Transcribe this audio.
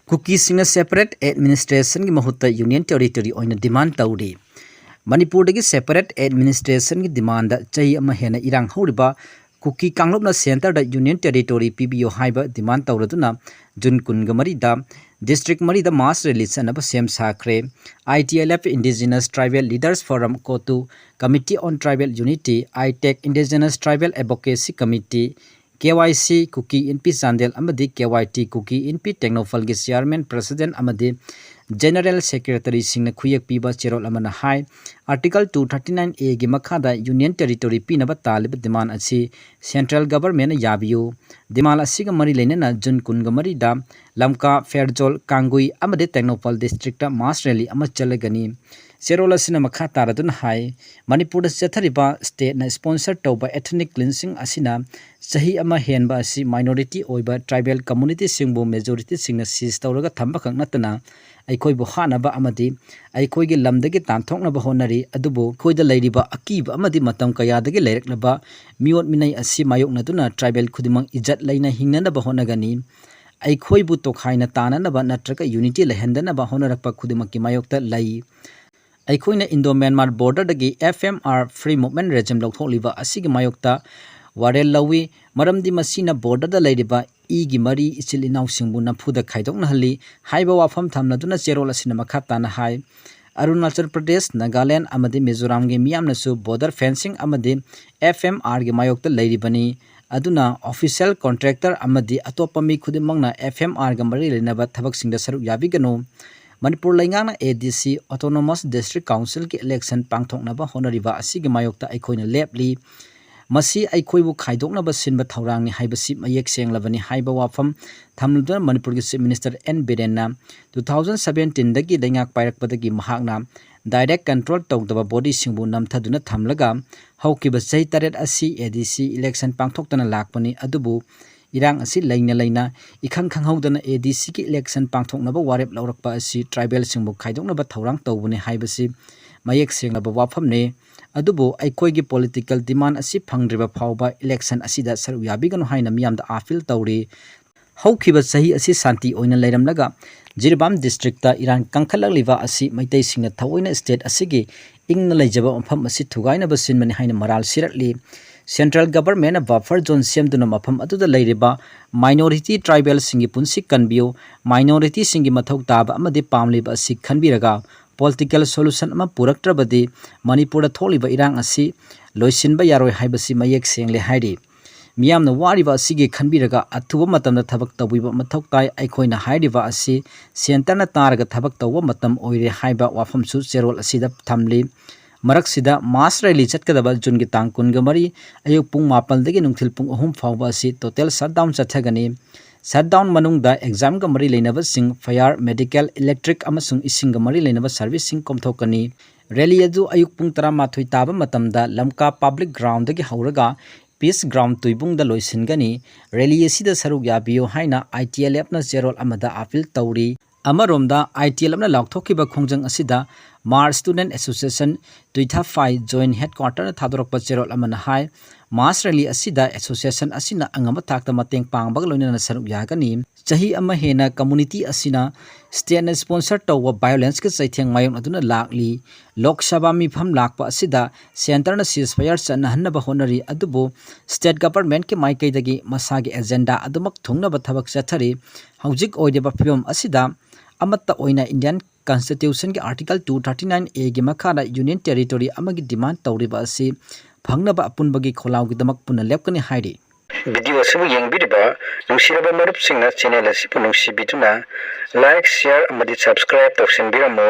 Kuki singna separate administration ki mahut union territory oina demand tauri. Manipur dagi separate administration ki demand chai ama hena irang horiba Kuki kanglopna center da union territory PBO haiba demand tauraduna Jun kungamari da district mari da mass release anaba sem sakre. ITLF Indigenous Tribal Leaders Forum Kotu Committee on Tribal Unity, ITEC Indigenous Tribal Advocacy Committee, KYC Kuki NP Sandel amadi KYT Kuki NP Technofalgi Chairman President amadi General Secretary singna khuyak piba cherol amana hai Article 239A gi makhada Union Territory pinaba talib demand asi Central Government yabiyu demand asiga mari lenena Jun kunga mari da Lamka Fairjol Kangui amadi Technofal District mass rally ama chatlagani Serola sina makha taradun hai Manipur da chathariba state na sponsor tauba ethnic cleansing asina sahi ama henba asi minority oiba tribal community singbu majority singna sis tawraga thamba khak natana aikoi bu hanaba amadi aikoi ge lamdagi tanthokna ba honari adubu khoida leiriba akiba amadi matam kaya dagi leireklaba miot minai asi mayok naduna tribal khudimang ijat leina hingnana ba honagani aikoi bu tokhaina tanana ba natraka unity lehendana ba honarakpa khudimaki mayokta lai Aikoina Indo-Myanmar border dagi FMR free movement regime loktholiba asigi mayokta warel lawi maramdi masina border da leiriba igi mari ichil inaw singbu nafuda khaidokna hali haiba wafam thamnaduna cherol asina makhatana hai Arunachal Pradesh Nagaland amadi Mizoram ge miyamnasu border fencing amadi FMR ge mayokta leiribani aduna official contractor amadi atopami khudimangna FMR ga mari lenaba thabak singda saruk yabigano Manipur Laingana ADC Autonomous District Council ki election pangthoknaba honariba asigi mayokta aikoina lepli masi aikoibu khaidoknaba sinba thaurangni haibasi mayek senglabani haiba wafam thamluduna Manipur ki Chief Minister N Birenna 2017 dagi daingak pairakpadagi mahakna direct control tawdaba body singbu namthaduna thamlaga haukiba chai taret asi ADC election pangthoktana lakpani adubu Irang asi laina ikhang khanghaudana ADC ki election pangthoknaba warep laurakpa asi tribal singbu khaidoknaba thaurang tawbune haibasi mayek senglaba wafamne adubu aikoi gi political demand asi phangriba phawba election asida saru yabigano haina miyamda appeal tawri haukiba sahi asi santi oina leiramlaga Jiribam district ta Iran kangkhalakliba asi maitai singna thawoina state asigi ingna leijaba mpham asi thugaina basin mani haina maral siratli Central Government buffer zone semduna mafam aduda leiriba minority tribal singi punsi kanbiyo minority singi mathau taba amadi pamliba asi khanbiraga political solution ama puraktrabadi Manipur da tholiba irang asi loisinba yaroi haibasi mayek sengle hairi miyamna wariba asigi khanbiraga athuba matamda thabak tawiba mathau tai aikoina hairiba asi center na taraga thabak tawwa matam oire haiba wafam su cherol asida thamli Maraksida mass rally chatkadaba Jun gi tang kunga mari ayuk pung mapal dagi nungthil pung ahum fawba asi total shutdown chathagani shutdown manungda exam ga mari leinaba sing fire medical electric amasung ising ga mari leinaba service sing komthokani rally adu ayuk pung 13 taba matamda lamka public ground dagi hauraga peace ground tuibung da loisingani rally asida saruk yabiyo haina ITLF na zerol amada appeal tawri Amaromda ITLF na lakthokiba khongjang asida Mar Student Association Tuitha Phai Joint Headquarter na thadorok cherol amana hai Mass Rally asida association asina angama thakta mateng pangbag loina na saruk yagani chahi ama hena community asina state na sponsor tawwa violence ke chaitheng mayong aduna lakli Lok Sabha mi pham lakpa asida center na ceasefire channa hanna honari adubu state government ke maikai dagi masagi agenda adumak thungna ba thabak chathari haujik oideba phibam asida amatta oina Indian Constitution ki Article 239A gi makhada Union Territory amagi demand tawriba asi phangnaba apunbagi kholaw gi damak puna lepkani hairi Video sibu yengbiriba nungsiraba marup singna channel asibu nungsibituna like share amadi subscribe tawsinbiramo